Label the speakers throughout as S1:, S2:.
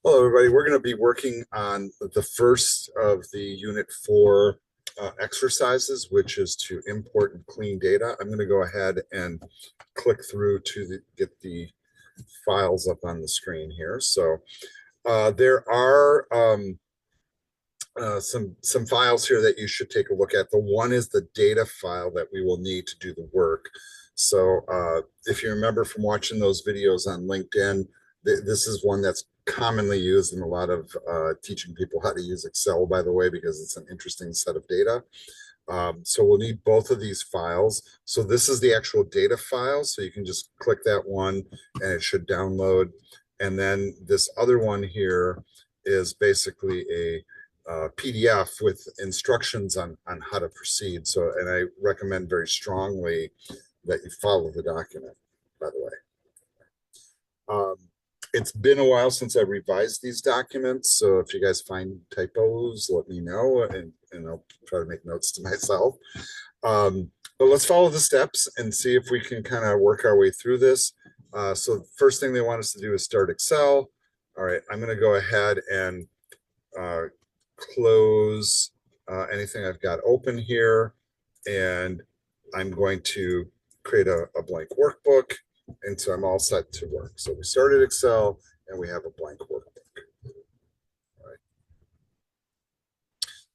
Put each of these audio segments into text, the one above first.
S1: Hello, everybody. We're going to be working on the first of the Unit 4 exercises, which is to import and clean data. I'm going to go ahead and click through to get the files up on the screen here. So there are some files here that you should take a look at. The one is the data file that we will need to do the work. So if you remember from watching those videos on LinkedIn, this is one that's commonly used in a lot of teaching people how to use Excel, by the way, because it's an interesting set of data. So we'll need both of these files. So this is the actual data file. So you can just click that one and it should download. And then this other one here is basically a PDF with instructions on how to proceed. So, and I recommend very strongly that you follow the document, by the way. It's been a while since I revised these documents, so if you guys find typos, let me know, and I'll try to make notes to myself. But let's follow the steps and see if we can kind of work our way through this. So the first thing they want us to do is start Excel. All right, I'm going to go ahead and close anything I've got open here, and I'm going to create a blank workbook. And so I'm all set to work. So we started Excel and we have a blank workbook.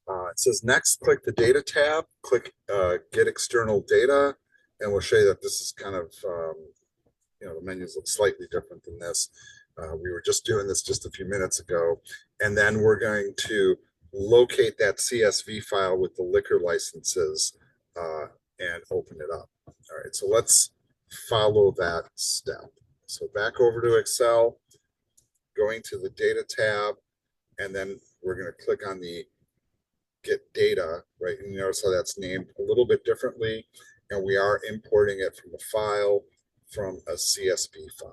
S1: All right. It says next, click the data tab, click get external data, and we'll show you that this is kind of, the menus look slightly different than this. We were just doing this just a few minutes ago. And then we're going to locate that CSV file with the liquor licenses and open it up. All right, so let's follow that step. So back over to Excel, going to the data tab, and then we're going to click on the get data, right? And you notice how that's named a little bit differently, and we are importing it from a file from a CSV file.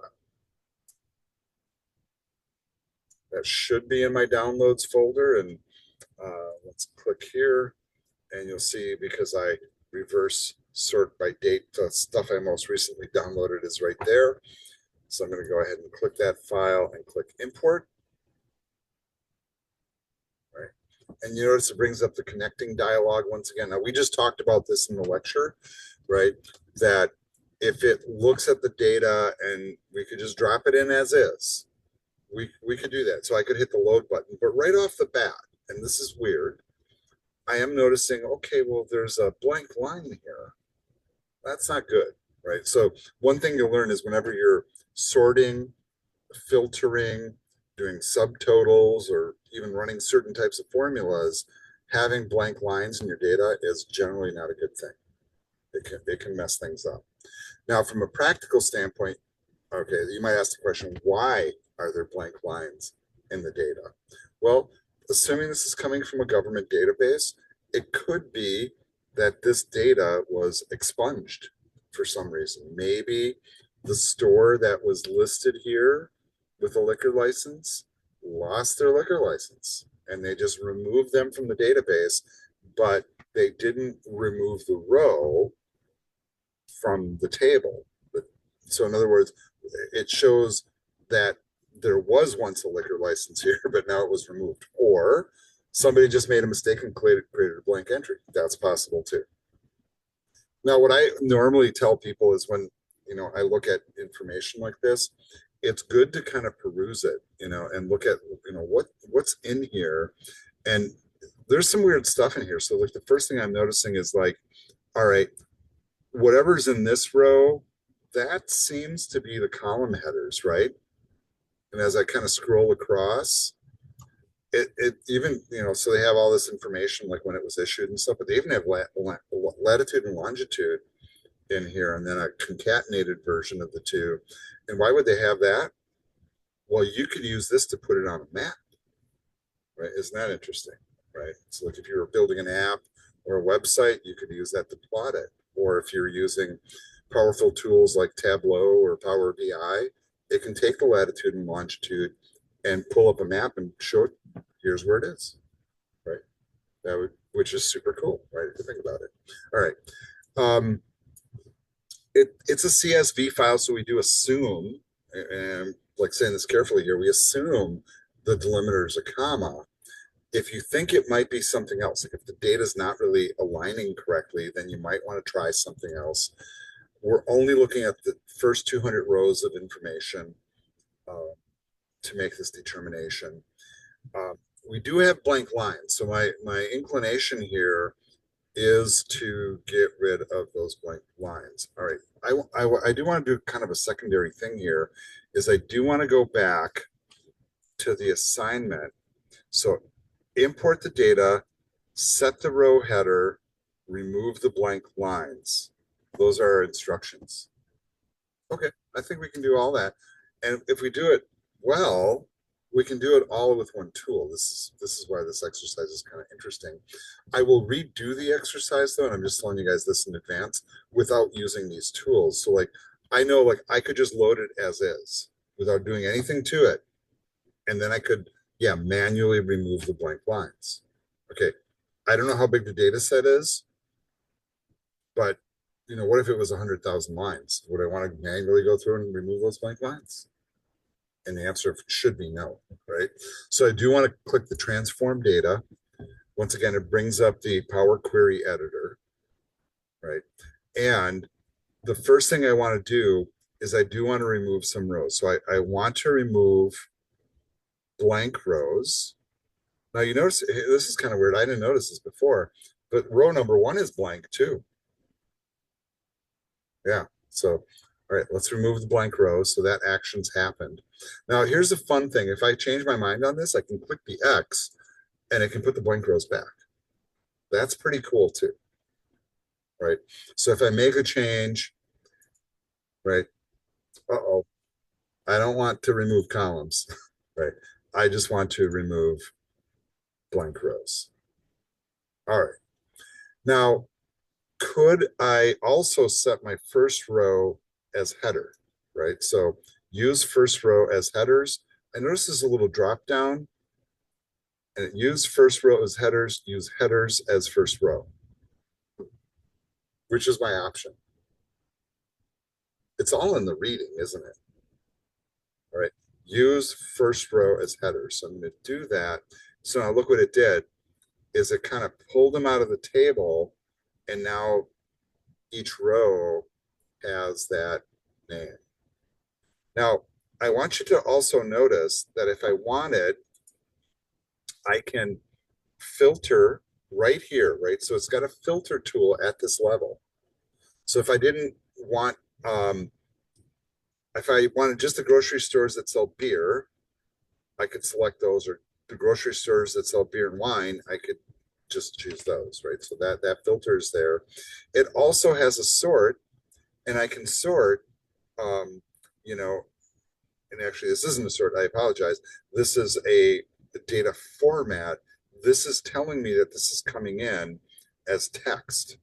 S1: That should be in my downloads folder, and let's click here, and you'll see because I reverse sort by date, the stuff I most recently downloaded is right there. So I'm going to go ahead and click that file and click import. All right. And you notice it brings up the connecting dialog once again. Now we just talked about this in the lecture, right? That if it looks at the data and we could just drop it in as is, we could do that. So I could hit the load button, but right off the bat, and this is weird, I am noticing, okay, well, there's a blank line here. That's not good, right? So one thing you'll learn is whenever you're sorting, filtering, doing subtotals, or even running certain types of formulas, having blank lines in your data is generally not a good thing. It can mess things up. Now, from a practical standpoint, okay, you might ask the question, why are there blank lines in the data? Well, assuming this is coming from a government database, it could be that this data was expunged for some reason. Maybe the store that was listed here with a liquor license lost their liquor license and they just removed them from the database, but they didn't remove the row from the table. So in other words, it shows that there was once a liquor license here, but now it was removed. Or somebody just made a mistake and created a blank entry. That's possible too. Now, what I normally tell people is when, I look at information like this, it's good to kind of peruse it, and look at, what's in here. And there's some weird stuff in here. So like the first thing I'm noticing is like, all right, whatever's in this row, that seems to be the column headers, right? And as I kind of scroll across, it even, so they have all this information like when it was issued and stuff, but they even have latitude and longitude in here, and then a concatenated version of the two. And why would they have that? Well, you could use this to put it on a map, right? Isn't that interesting, right? So like if you were building an app or a website, you could use that to plot it. Or if you're using powerful tools like Tableau or Power BI, it can take the latitude and longitude and pull up a map and show it, here's where it is, right? Which is super cool, right? If you think about it. All right. It's a CSV file, so we do assume, and like saying this carefully here, we assume the delimiter is a comma. If you think it might be something else, like if the data is not really aligning correctly, then you might want to try something else. We're only looking at the first 200 rows of information to make this determination. Um, we do have blank lines. So my inclination here is to get rid of those blank lines. All right. I do want to do kind of a secondary thing here is I do want to go back to the assignment. So import the data, set the row header, remove the blank lines. Those are our instructions. Okay, I think we can do all that. And if we do it well, we can do it all with one tool. This is why this exercise is kind of interesting. I will redo the exercise though, and I'm just telling you guys this in advance without using these tools. So like I know like I could just load it as is without doing anything to it. And then I could, yeah, manually remove the blank lines. Okay. I don't know how big the data set is, but what if it was 100,000 lines? Would I want to manually go through and remove those blank lines? And the answer should be no, right? So I do want to click the transform data. Once again, it brings up the Power Query editor, right? And the first thing I want to do is I do want to remove some rows. So I want to remove blank rows. Now you notice this is kind of weird. I didn't notice this before, but row number 1 is blank too. Yeah. So, all right, let's remove the blank rows so that action's happened. Now here's a fun thing. If I change my mind on this, I can click the X and it can put the blank rows back. That's pretty cool too. Right. So if I make a change, right? Uh-oh, I don't want to remove columns, right? I just want to remove blank rows. All right. Now, could I also set my first row as header, right? So use first row as headers. I notice there's a little drop down and use first row as headers, use headers as first row, which is my option. It's all in the reading, isn't it? All right. Use first row as headers. So I'm going to do that. So now look what it did is it kind of pulled them out of the table and now each row has that name. Now, I want you to also notice that if I wanted, I can filter right here, right? So it's got a filter tool at this level. So if I didn't want, if I wanted just the grocery stores that sell beer, I could select those, or the grocery stores that sell beer and wine, I could just choose those, right? So that filter is there. It also has a sort, and I can sort, you know, and actually this isn't a sort, I apologize. This is a data format. This is telling me that this is coming in as text.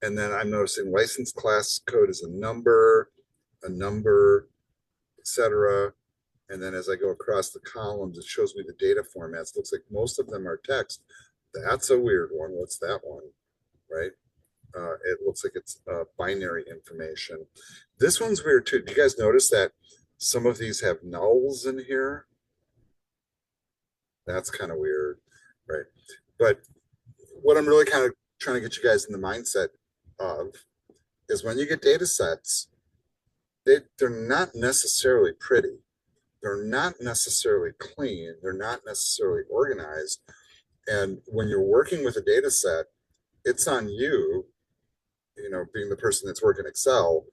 S1: And then I'm noticing license class code is a number, etc. And then as I go across the columns, it shows me the data formats. Looks like most of them are text. That's a weird one. What's that one? Right? It looks like it's binary information. This one's weird too. Do you guys notice that some of these have nulls in here? That's kind of weird, right? But what I'm really kind of trying to get you guys in the mindset of is when you get data sets, they're not necessarily pretty. They're not necessarily clean. They're not necessarily organized. And when you're working with a data set, it's on you, being the person that's working Excel,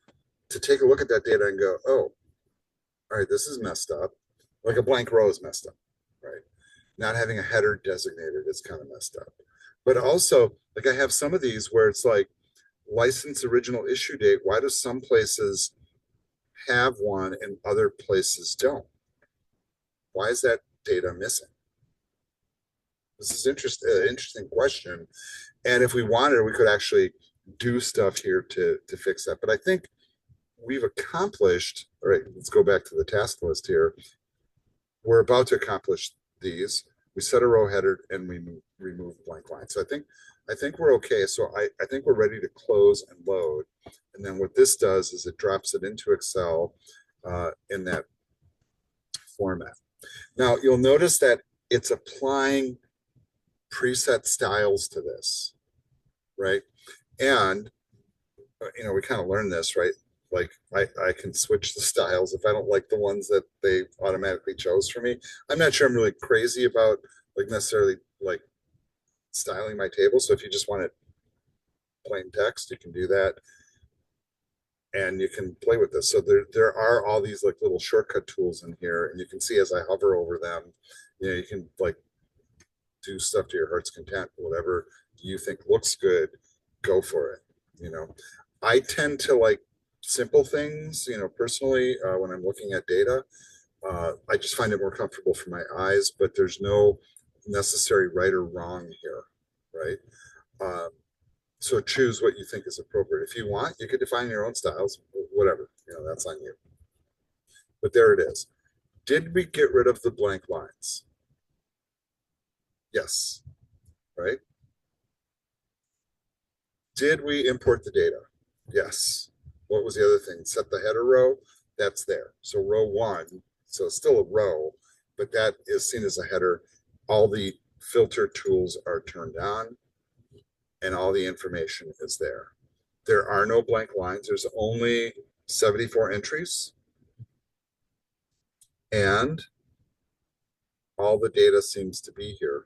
S1: to take a look at that data and go, oh, all right, this is messed up. Like a blank row is messed up, right? Not having a header designated is kind of messed up. But also, like I have some of these where it's like license original issue date. Why do some places have one and other places don't? Why is that data missing? This is interesting question. And if we wanted, we could actually do stuff here to fix that. But I think we've accomplished, all right, let's go back to the task list here. We're about to accomplish these. We set a row header and we remove blank line. So I think we're okay. So I think we're ready to close and load. And then what this does is it drops it into Excel in that format. Now you'll notice that it's applying preset styles to this, right? And we kind of learned this, right? Like I can switch the styles if I don't like the ones that they automatically chose for me. I'm not sure I'm really crazy about like necessarily like styling my table. So if you just want it plain text, you can do that. And you can play with this. So there are all these like little shortcut tools in here, and you can see as I hover over them, you can like do stuff to your heart's content, whatever you think looks good, go for it. I tend to like simple things, personally, when I'm looking at data. I just find it more comfortable for my eyes, but there's no necessary right or wrong here, right? So choose what you think is appropriate. If you want, you could define your own styles, whatever, that's on you. But there it is. Did we get rid of the blank lines? Yes, right? Did we import the data? Yes. What was the other thing? Set the header row. That's there. So row one, so it's still a row, but that is seen as a header. All the filter tools are turned on and all the information is there. There are no blank lines. There's only 74 entries and all the data seems to be here.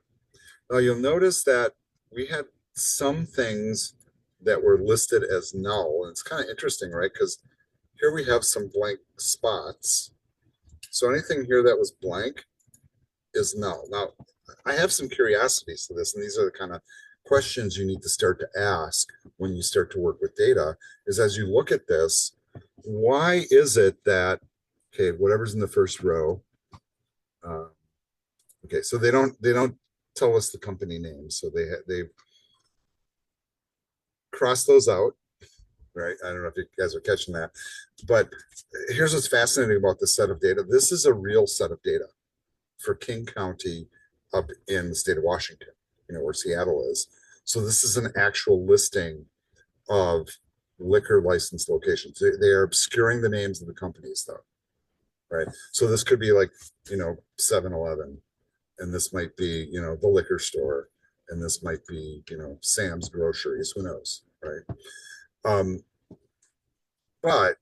S1: Now you'll notice that we had some things that were listed as null. And it's kind of interesting, right? Because here we have some blank spots. So anything here that was blank is null. Now, I have some curiosities to this, and these are the kind of questions you need to start to ask when you start to work with data, is as you look at this, why is it that, okay, whatever's in the first row, okay, so they don't tell us the company name, so they cross those out, right? I don't know if you guys are catching that, but here's what's fascinating about this set of data. This is a real set of data for King County up in the state of Washington, where Seattle is. So this is an actual listing of liquor license locations. They are obscuring the names of the companies though, right? So this could be like, 7-Eleven, and this might be, the liquor store, and this might be, Sam's Groceries, who knows, right? But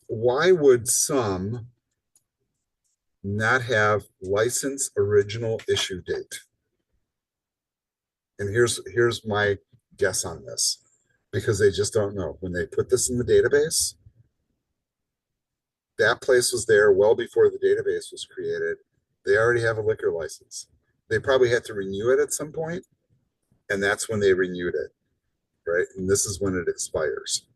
S1: why would some not have license original issue date? And here's my guess on this, because they just don't know. When they put this in the database, that place was there well before the database was created. They already have a liquor license. They probably had to renew it at some point, and that's when they renewed it, right? And this is when it expires.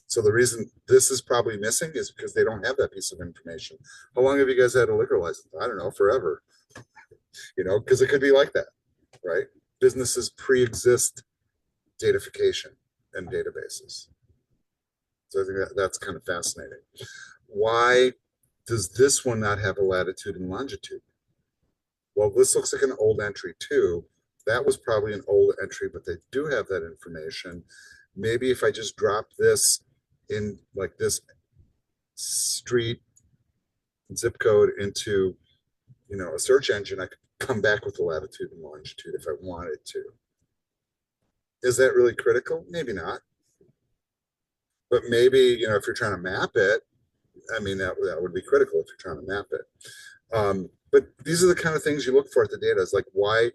S1: So the reason this is probably missing is because they don't have that piece of information. How long have you guys had a liquor license? I don't know, forever. Because it could be like that, right? Businesses pre-exist datafication and databases. So I think that's kind of fascinating. Why does this one not have a latitude and longitude? Well, this looks like an old entry too. That was probably an old entry, but they do have that information. Maybe if I just drop this in like this street zip code into, a search engine, I could come back with the latitude and longitude if I wanted to. Is that really critical? Maybe not. But maybe, if you're trying to map it, I mean, that would be critical if you're trying to map it. But these are the kind of things you look for at the data. Is like, why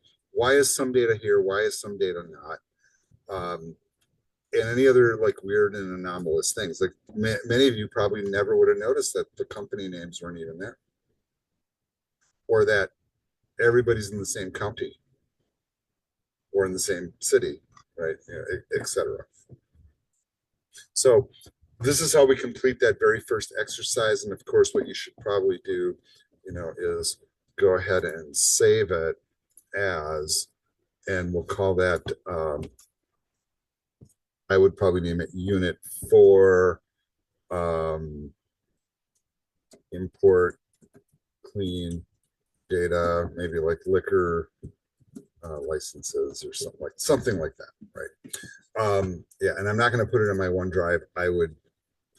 S1: is some data here? Why is some data not? And any other like weird and anomalous things. Like many of you probably never would have noticed that the company names weren't even there, or that everybody's in the same county or in the same city, right? Etc. So this is how we complete that very first exercise. And of course, what you should probably do, is go ahead and save it as, and we'll call that, I would probably name it unit 4, import clean data, maybe like liquor licenses or something like that, right? Yeah, and I'm not going to put it in my OneDrive. I would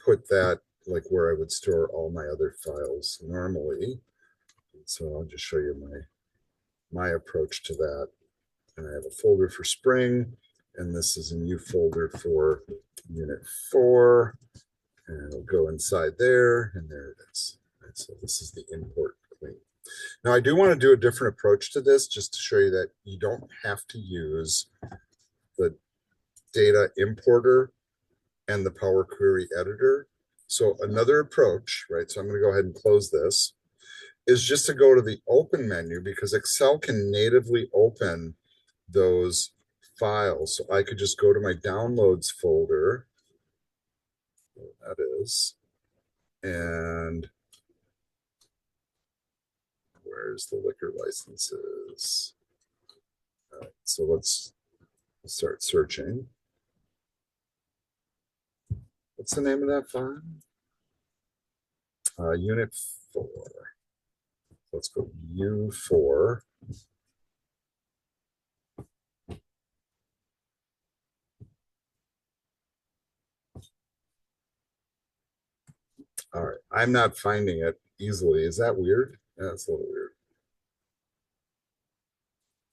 S1: put that like where I would store all my other files normally. So I'll just show you my approach to that. And I have a folder for spring, and this is a new folder for unit 4. And it'll go inside there, and there it is. Right, so this is the import clean. Now I do want to do a different approach to this just to show you that you don't have to use the data importer and the Power Query editor. So another approach, right? So I'm going to go ahead and close this, is just to go to the open menu, because Excel can natively open those files. So I could just go to my downloads folder. That is, and where's the liquor licenses? So let's start searching. What's the name of that file? Unit 4. Let's go U4. All right, I'm not finding it easily. Is that weird? Yeah, that's a little weird.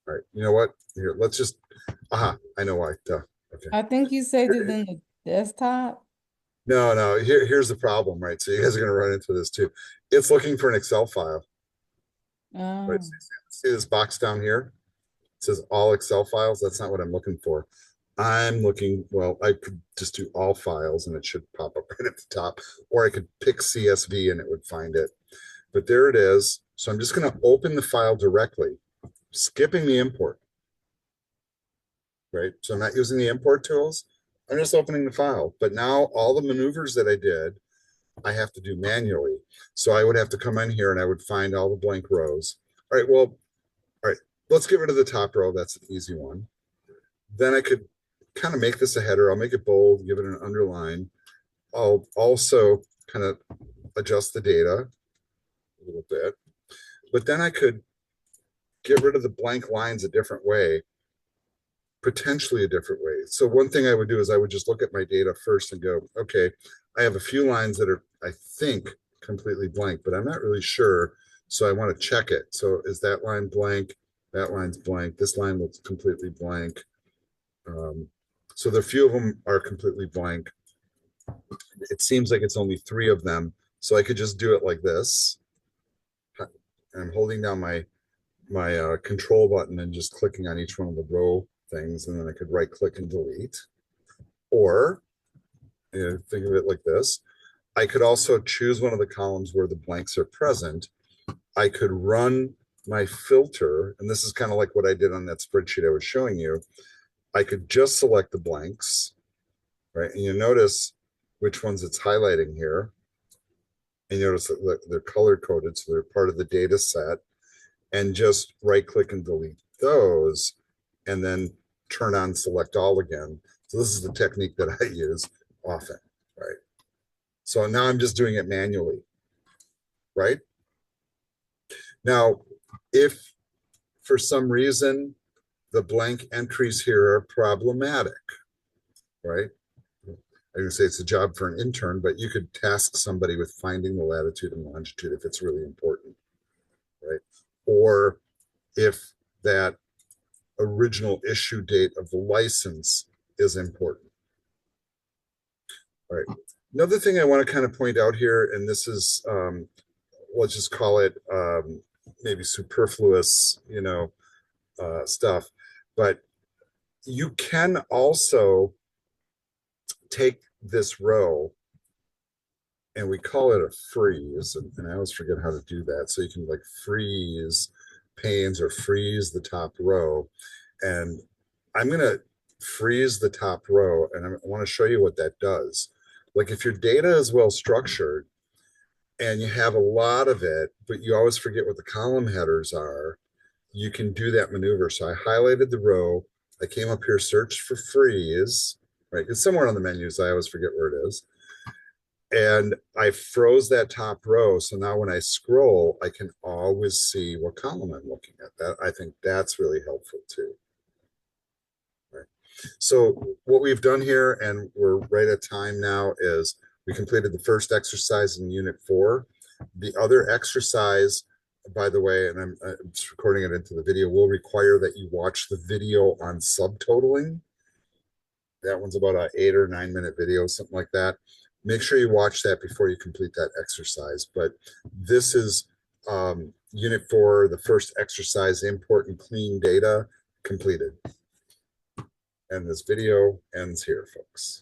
S1: All right, you know what? Here, let's just, I know why. Duh. Okay.
S2: I think you saved it in the desktop.
S1: No. Here's the problem, right? So you guys are going to run into this too. It's looking for an Excel file, right?
S2: Oh.
S1: See this box down here? It says all Excel files. That's not what I'm looking for. I'm looking, well, I could just do all files and it should pop up right at the top, or I could pick CSV and it would find it. But there it is. So I'm just going to open the file directly, skipping the import, right? So I'm not using the import tools. I'm just opening the file. But now all the maneuvers that I did, I have to do manually. So I would have to come in here and I would find all the blank rows. All right, well, all right, let's get rid of the top row. That's an easy one. Then I could kind of make this a header. I'll make it bold, give it an underline. I'll also kind of adjust the data a little bit. But then I could get rid of the blank lines a different way, potentially a different way. So one thing I would do is I would just look at my data first and go, okay, I have a few lines that are, I think, completely blank, but I'm not really sure. So I want to check it. So is that line blank? That line's blank. This line looks completely blank. So the few of them are completely blank. It seems like it's only 3 of them. So I could just do it like this. I'm holding down my control button and just clicking on each one of the row things, and then I could right click and delete. Or, think of it like this. I could also choose one of the columns where the blanks are present. I could run my filter, and this is kind of like what I did on that spreadsheet I was showing you. I could just select the blanks, right? And you notice which ones it's highlighting here. And you notice that they're color coded, so they're part of the data set. And just right click and delete those, and then turn on select all again. So this is the technique that I use often, right? So now I'm just doing it manually, right? Now, if for some reason the blank entries here are problematic, right? I'm going to say it's a job for an intern, but you could task somebody with finding the latitude and longitude if it's really important, right? Or if that original issue date of the license is important. All right. Another thing I want to kind of point out here, and this is, let's just call it maybe superfluous, stuff, but you can also take this row, and we call it a freeze, and I always forget how to do that. So you can like freeze panes or freeze the top row, and I'm going to freeze the top row, and I want to show you what that does. Like if your data is well structured and you have a lot of it, but you always forget what the column headers are, you can do that maneuver. So I highlighted the row. I came up here, searched for freeze, right? It's somewhere on the menus. I always forget where it is. And I froze that top row. So now when I scroll, I can always see what column I'm looking at. That I think that's really helpful too. Right. So what we've done here, and we're right at time now, is we completed the first exercise in unit 4. The other exercise by the way, and I'm just recording it into the video, will require that you watch the video on subtotaling. That one's about an 8 or 9 minute video, something like that. Make sure you watch that before you complete that exercise. But this is Unit 4, the first exercise, import and clean data, completed. And this video ends here, folks.